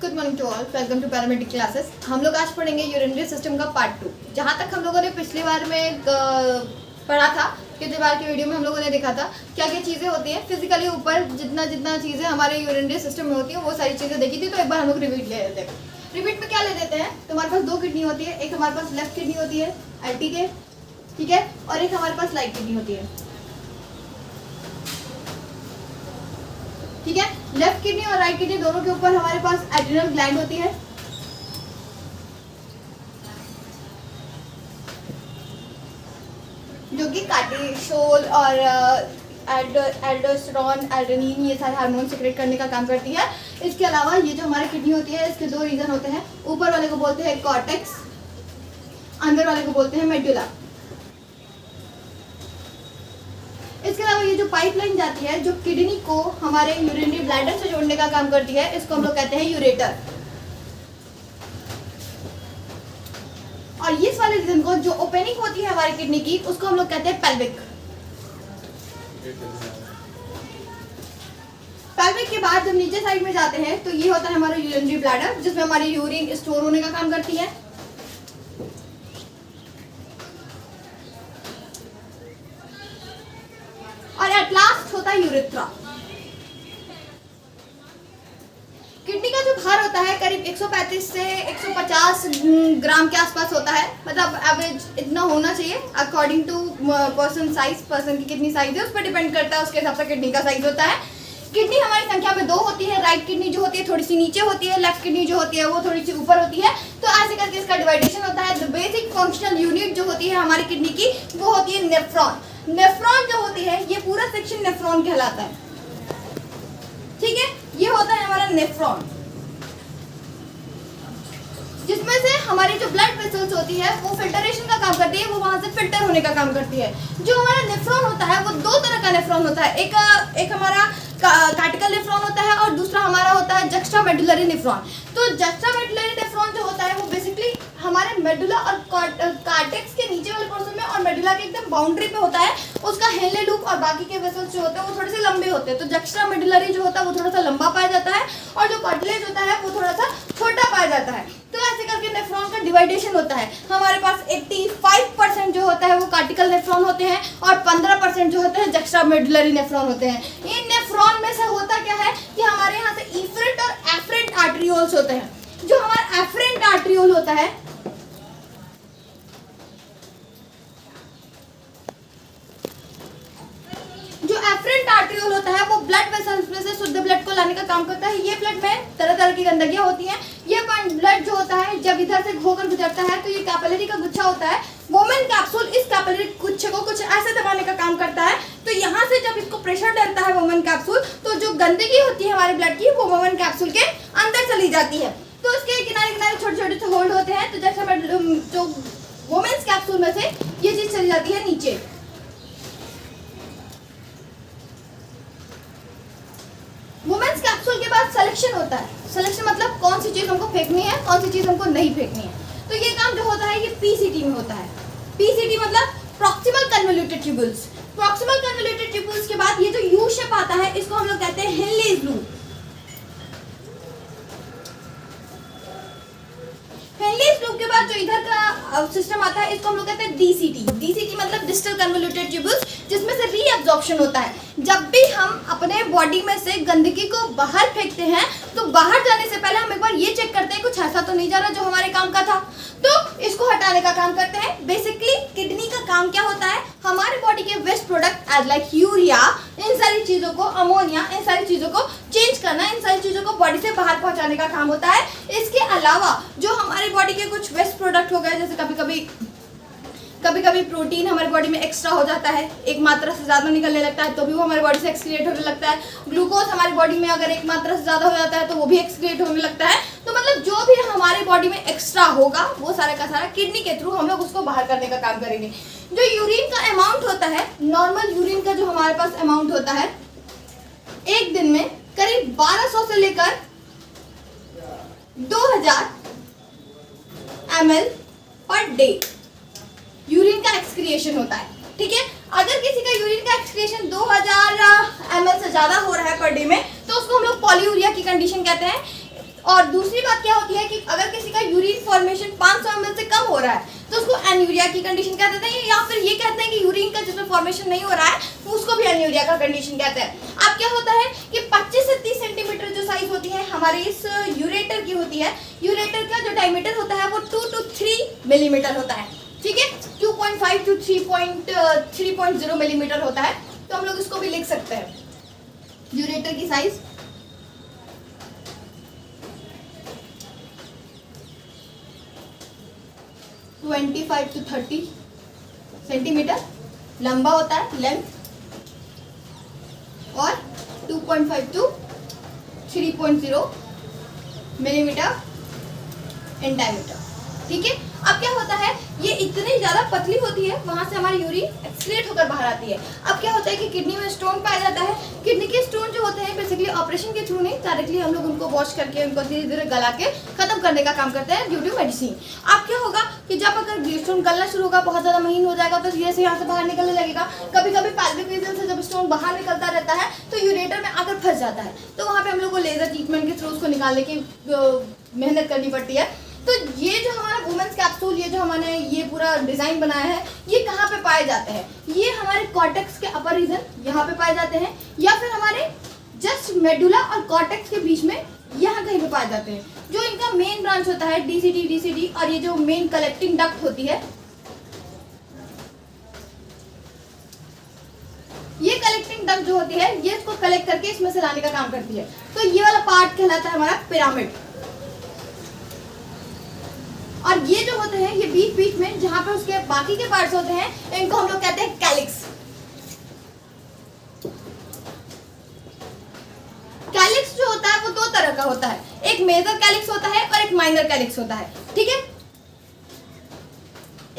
Good morning to all, welcome to paramedic classes. हम लोग आज पढ़ेंगे यूरिनरी सिस्टम का पार्ट 2। जहाँ तक हम लोगों ने पिछली बार में पढ़ा था, पिछली बार की वीडियो में हम लोगों ने देखा था क्या क्या चीज़ें होती हैं फिजिकली ऊपर, जितना चीज़ें हमारे यूरिनरी सिस्टम में होती हैं वो सारी चीज़ें देखी थी। तो एक बार हम लोग रिपीट ले लेते हैं। रिपीट में क्या ले देते हैं, तुम्हारे पास दो किडनी होती है, एक हमारे पास लेफ्ट किडनी होती है एल्टी के, ठीक है, और एक हमारे पास राइट किडनी होती है, ठीक है। लेफ्ट किडनी और राइट किडनी दोनों के ऊपर हमारे पास एड्रिनल ग्लैंड होती है, जो कि कार्टिसोल और एल्डोस्टेरोन, एड्रेनालिन ये सारे हार्मोन सिक्रेट करने का काम करती है। इसके अलावा ये जो हमारी किडनी होती है इसके दो रीजन होते हैं। ऊपर वाले को बोलते हैं कॉर्टेक्स, अंदर वाले को बोलते हैं मेडुला। इसके अलावा ये जो पाइपलाइन जाती है जो किडनी को हमारे यूरिनरी ब्लैडर से जोड़ने का काम करती है, इसको हम लोग कहते हैं यूरेटर। और इस वाले रीजन को जो ओपनिंग होती है हमारी किडनी की, उसको हम लोग कहते हैं पेल्विक। पेल्विक के बाद जब नीचे साइड में जाते हैं तो ये होता है हमारा यूरिनरी ब्लैडर, जिसमें हमारी यूरिन स्टोर होने का काम करती है। और एट लास्ट होता है यूरेथ्रा। किडनी का जो भार होता है करीब 135 से 150 ग्राम के आसपास होता है, मतलब एवरेज इतना होना चाहिए according to person size. Person की किडनी साइज है उस पर डिपेंड करता है, उसके हिसाब से किडनी का साइज होता है। किडनी हमारी संख्या में दो होती है। राइट किडनी जो होती है थोड़ी सी नीचे होती है, लेफ्ट किडनी जो होती है वो थोड़ी सी ऊपर होती है। तो ऐसे करके इसका डिवाइडेशन होता है। द बेसिक फंक्शनल यूनिट जो होती है हमारी किडनी की वो होती है नेफ्रॉन। नेफ्रॉन जो होती है ये पूरा सेक्शन नेफ्रॉन कहलाता है, ठीक है। ये होता है हमारा नेफ्रॉन, जिसमें से हमारी जो ब्लड वेसल्स होती है वो फिल्टरेशन का काम करती है, वो वहां से फिल्टर होने का काम करती है। जो हमारा नेफ्रॉन होता है वो दो तरह का नेफ्रॉन होता है, एक हमारा कार्टिकल नेफ्रॉन होता है और दूसरा हमारा होता है जक्स्ट्रामेडुलरी नेफ्रॉन। तो जक्स्ट्रामेडुलरी नेफ्रॉन जो होता है वो बेसिकली हमारे मेडुला और कार्टेक्स के नीचे वाले पोर्शन में और मेडुला के एकदम बाउंड्री पे होता है। उसका हेले लूप और बाकी के वेसल्स जो होते हैं वो थोड़े से लंबे होते हैं। तो जक्स्ट्रामेडुलरी जो होता है वो थोड़ा सा लंबा पाया जाता है और जो कार्टिलेज होता है वो थोड़ा सा छोटा पाया जाता है। तो ऐसे करके नेफ्रॉन का डिवाइडेशन होता है। हमारे पास 85% जो होता है वो कार्टिकल नेफ्रॉन होते हैं और 15% जो होते हैं जक्स्ट्रामेडुलरी नेफ्रॉन होते हैं। इन नेफ्रॉन में से होता क्या है कि हमारे यहाँ से इफरेंट और एफरेंट आर्टरियोल्स होते हैं। जो हमारा एफरेंट आर्टरियोल होता है वो ब्लड वेसल्स में से शुद्ध ब्लड को लाने का काम करता है। ये ब्लड में तरह तरह की गंदगियां होती हैं। ये ब्लड जो होता है जब इधर से होकर गुजरता है तो ये कैपिलरी का गुच्छा होता है। वोमेन कैप्सूल इस कैपिलरी गुच्छे को कुछ ऐसे दबाने का काम करता है। तो यहाँ से जब इसको प्रेशर डालता है वोमेन कैप्सूल, तो जो गंदगी होती है हमारे ब्लड की वो वोमेन कैप्सूल के अंदर चली जाती है। तो इसके किनारे किनारे छोटे छोटे से होल्ड होते हैं। तो जैसे जो वोमेन्स कैप्सूल में से ये चीज चली जाती है नीचे। वुमेन्स कैप्सूल के बाद सिलेक्शन होता है। सिलेक्शन मतलब कौन सी चीज हमको फेंकनी है, कौन सी चीज हमको नहीं फेंकनी है। तो ये काम जो होता है ये पीसीटी में होता है। पीसीटी मतलब proximal convoluted tubules. Proximal convoluted tubules के बाद ये जो यू शेप आता है इसको हम लोग कहते हैं हेनलेज लूप। हेनलेज लूप के बाद जो इधर का सिस्टम आता है इसको हम लोग कहते हैं डीसीटी। डीसीटी मतलब डिस्टल कन्वोल्यूटेड ट्यूबुल्स, जिसमें से रीअब्जॉर्प्शन होता है। जब भी हम अपने बॉडी में से गंदगी को बाहर फेंकते हैं तो बाहर जाने से पहले हम एक बार ये चेक करते हैं कुछ ऐसा तो नहीं जा रहा जो हमारे काम का था, तो इसको हटाने का काम करते हैं। बेसिकली किडनी का काम क्या होता है, हमारे बॉडी के waste product as like urea, इन सारी चीजों को, अमोनिया, इन सारी चीजों को चेंज करना, इन सारी चीजों को बॉडी से बाहर पहुंचाने का काम होता है। इसके अलावा जो हमारी बॉडी के कुछ वेस्ट प्रोडक्ट हो गए, जैसे कभी कभी प्रोटीन हमारी बॉडी में एक्स्ट्रा हो जाता है, एक मात्रा से ज़्यादा निकलने लगता है तो भी वो हमारी बॉडी से एक्सक्रिएट होने लगता है। ग्लूकोज हमारी बॉडी में अगर एक मात्रा से ज़्यादा हो जाता है तो वो भी एक्सक्रिएट होने लगता है। तो मतलब जो भी हमारी बॉडी में एक्स्ट्रा होगा वो सारा का सारा किडनी के थ्रू हम लोग उसको बाहर करने का काम करेंगे। जो यूरिन का अमाउंट होता है, नॉर्मल यूरिन का जो हमारे पास अमाउंट होता है एक दिन में करीब 1200 से लेकर 2000 ml पर डे यूरिन का एक्सक्रिएशन होता है, ठीक है। अगर किसी का यूरिन का एक्सक्रिएशन 2000 ml से ज्यादा हो रहा है पर डे में तो उसको हम लोग पॉलीयूरिया की कंडीशन कहते हैं। और दूसरी बात क्या होती है कि अगर किसी का यूरिन फॉर्मेशन 500 ml से कम हो रहा है तो उसको एन्यूरिया की कंडीशन कह देते हैं, या फिर ये कहते हैं कि यूरिन का जिसमें फॉर्मेशन नहीं हो रहा है उसको भी एन्यूरिया का कंडीशन कहते हैं। अब क्या होता है कि 25 से 30 सेंटीमीटर जो साइज होती है हमारे इस यूरेटर की होती है, यूरेटर का जो डायमीटर होता है वो 2 to 3 मिलीमीटर होता है, ठीक है, 2.5 to 3.0 मिलीमीटर होता है। तो हम लोग इसको भी लिख सकते हैं, यूरेटर की साइज 25 to 30 सेंटीमीटर लंबा होता है, लेंथ, और 2.5 to 3.0 मिलीमीटर इन डायमीटर, ठीक है। अब क्या होता है, ये इतनी ज़्यादा पतली होती है, वहाँ से हमारी यूरिन एक्सक्रीट होकर बाहर आती है। अब क्या होता है कि किडनी में स्टोन पाया जाता है। किडनी के स्टोन जो होते हैं बेसिकली ऑपरेशन के थ्रू नहीं, डायरेक्टली हम लोग उनको वॉश करके उनको धीरे धीरे गला के खत्म करने का काम करते हैं ड्यू टू मेडिसिन। अब क्या होगा कि जब अगर स्टोन गलना शुरू होगा, बहुत ज़्यादा महीन हो जाएगा, तो धीरे से यहाँ से बाहर निकलने लगेगा। कभी कभी पेल्विक रीजन से जब स्टोन बाहर निकलता रहता है तो यूरेटर में आकर फंस जाता है, तो वहाँ पे हम लोग को लेजर ट्रीटमेंट के थ्रू उसको निकालने की मेहनत करनी पड़ती है। तो ये जो हमारा वुमेन्स कैप्सूल, ये जो हमने ये पूरा डिजाइन बनाया है, ये कहाँ पे पाए जाते हैं? ये हमारे कॉर्टेक्स के अपर रीजन यहाँ पे पाए जाते हैं, या फिर हमारे जस्ट मेडुला और कॉर्टेक्स के बीच में यहाँ कहीं पे पाए जाते हैं। जो इनका मेन ब्रांच होता है डीसीडी, और ये जो मेन कलेक्टिंग डक्ट होती है, ये कलेक्टिंग डक्ट जो होती है ये इसको कलेक्ट करके इसमें से लाने का काम करती है। तो ये वाला पार्ट कहलाता है हमारा पिरामिड। और ये जो होते हैं ये बीच बीच में जहां पे उसके बाकी के पार्ट्स होते हैं इनको हम लोग कहते हैं कैलिक्स। कैलिक्स जो होता है वो दो तरह का होता है, एक मेजर कैलिक्स होता है और एक माइनर कैलिक्स होता है, ठीक है।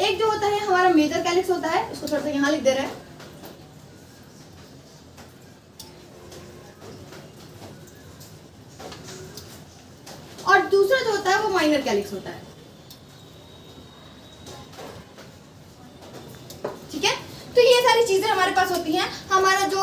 एक जो होता है हमारा मेजर कैलिक्स होता है, इसको थोड़ा सा यहां लिख दे रहे हैं, और दूसरा जो होता है वो माइनर कैलिक्स होता है, ठीक है। तो ये सारी चीजें हमारे पास होती हैं। हमारा जो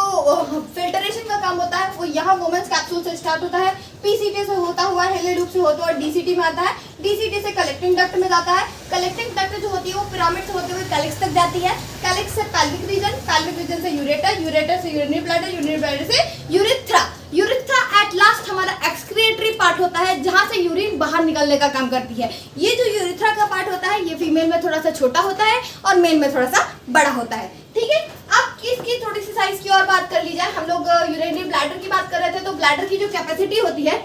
फिल्टरेशन का काम होता है वो यहाँ वुमेन्स कैप्सूल से स्टार्ट होता है, पीसीटी से होता हुआ हेले लूप से होता हुआ डीसीटी में आता है, डीसीटी से कलेक्टिंग डक्ट में जाता है, कलेक्टिंग डक्ट जो होती है वो पिरामिड से होते हुए कैलिक्स तक जाती है, कैलिक्स से पेल्विक रीजन से यूरेटर, यूरेटर से यूरिनरी ब्लैडर, यूरिनरी ब्लैडर से यूरिथ्रा, यूरिथ्रा एट लास्ट हमारा एक्सक्रिएटरी पार्ट होता है जहां से यूरिन बाहर निकलने का काम करती है। ये जो यूरिथ्रा का पार्ट होता है ये फीमेल में थोड़ा सा छोटा होता है और मेल में थोड़ा सा बड़ा होता है, ठीक है। अब इसकी थोड़ी सी साइज की और बात कर ली जाए, हम लोग यूरिनरी ब्लैडर की बात कर रहे थे, तो ब्लैडर की जो कैपेसिटी होती है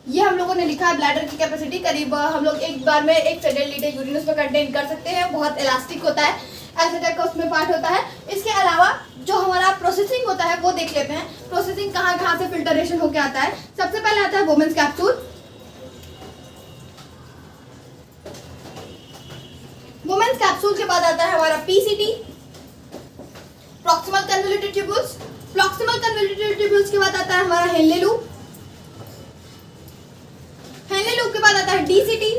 ये हम लोगों ने लिखा है, ब्लैडर की कैपेसिटी करीब हम लोग एक बार में 1 से 1.5 लीटर यूरिन उसमें कंटेन कर सकते हैं। बहुत इलास्टिक होता है, ऐसे टाइप का उसमें पार्ट होता है। इसके अलावा जो हमारा प्रोसेसिंग होता है वो देख लेते हैं, प्रोसेसिंग कहाँ कहाँ से फिल्टरेशन होके आता है। सबसे पहले आता है वुमेन्स कैप्सूल। वुमेन्स कैप्सूल के बाद आता है हमारा PCT, proximal convoluted tubules. Proximal convoluted tubules के बाद आता है हमारा हेनले लूप। हेनले लूप के बाद आता है DCT,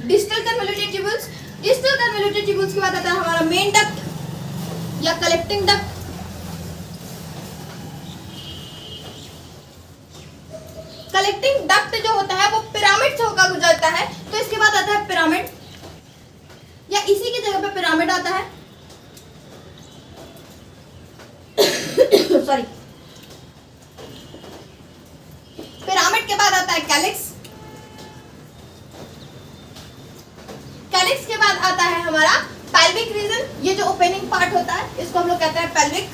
distal convoluted tubules. Distal convoluted tubules के बाद आता है हमारा मेन डक्ट या कलेक्टिंग डक्ट। कलेक्टिंग डक्ट जो होता है वो पिरामिड से होकर गुजरता है, तो इसके बाद आता है पिरामिड, या इसी की जगह पे पिरामिड आता है सॉरी, पिरामिड के बाद आता है कैलिक्स। कैलिक्स के बाद आता है हमारा पेल्विक रीजन, ये जो ओपनिंग पार्ट होता है इसको हम लोग कहते हैं पेल्विक।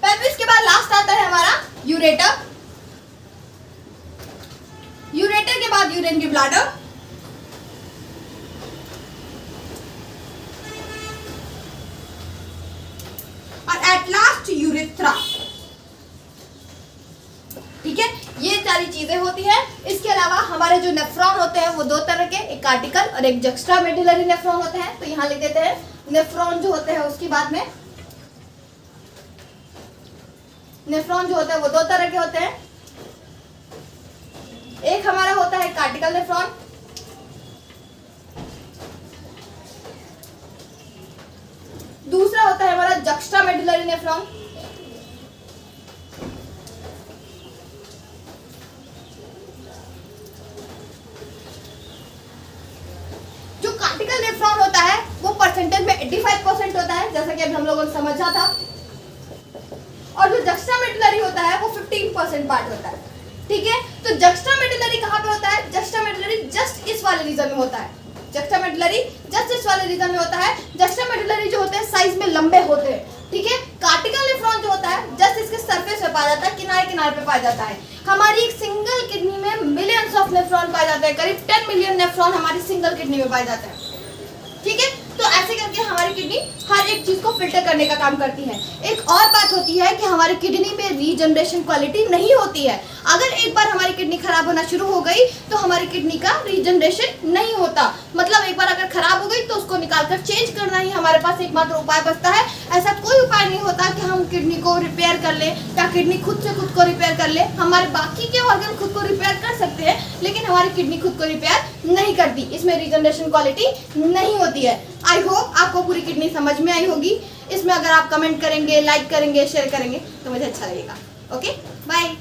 पेल्विस के बाद लास्ट आता है हमारा यूरेटर। यूरेटर के बाद यूरिनरी ब्लैडर, और एट लास्ट यूरिथ्रा, ठीक है। ये सारी चीजें होती है। इसके अलावा हमारे जो नेफ्रॉन होते हैं वो दो तरह के, एक कार्टिकल और एक जक्स्ट्रा मेडुलरी नेफ्रॉन होते हैं। तो यहाँ लिख देते हैं नेफ्रॉन जो होते हैं उसकी बाद में, नेफ्रॉन जो होता है वो दो तरह के होते हैं। एक हमारा होता है कार्टिकल नेफ्रॉन, दूसरा होता है हमारा जक्स्ट्रा मेडुलरी नेफ्रॉन। 85% होता है, जैसा कि अभी हम लोगों ने समझा था, और जो जक्स्टामेडुलरी होता है वो 15% पार्ट होता है। ठीक है, तो जक्स्टामेडुलरी कहाँ पे होता है? जक्स्टामेडुलरी जस्ट इस वाले रीजन में होता है। जक्स्टामेडुलरी जस्ट इस वाले रीजन में होता है। जक्स्टामेडुलरी जो होते हैं साइज में लंबे होते हैं। ठीक है, कार्टिकल नेफ्रॉन जो होता है जस्ट इसके सरफेस पे पाया जाता है, किनारे किनारे पे पाया जाता है। हमारी एक सिंगल किडनी में मिलियंस ऑफ नेफ्रॉन पाए जाते हैं, करीब 10 मिलियन नेफ्रॉन हमारी सिंगल किडनी में पाए जाते हैं। ठीक है, तो ऐसे करके हमारी किडनी हर एक चीज को फिल्टर करने का काम करती है। एक और बात होती है कि हमारी किडनी में रीजनरेशन क्वालिटी नहीं होती है। अगर एक बार हमारी किडनी खराब होना शुरू हो गई तो हमारी किडनी का रीजनरेशन नहीं होता। मतलब एक बार अगर खराब हो गई तो उसको निकालकर चेंज करना ही हमारे पास एकमात्र उपाय बचता है। ऐसा कोई उपाय नहीं होता कि हम किडनी को रिपेयर कर ले या किडनी खुद से खुद को रिपेयर कर ले। हमारे बाकी के ऑर्गन खुद को रिपेयर कर सकते हैं, लेकिन हमारी किडनी खुद को रिपेयर नहीं करती। इसमें रीजनरेशन क्वालिटी नहीं होती है। आई होप आपको पूरी किडनी समझ में आई होगी। इसमें अगर आप कमेंट करेंगे, लाइक करेंगे, शेयर करेंगे तो मुझे अच्छा लगेगा। Okay, bye.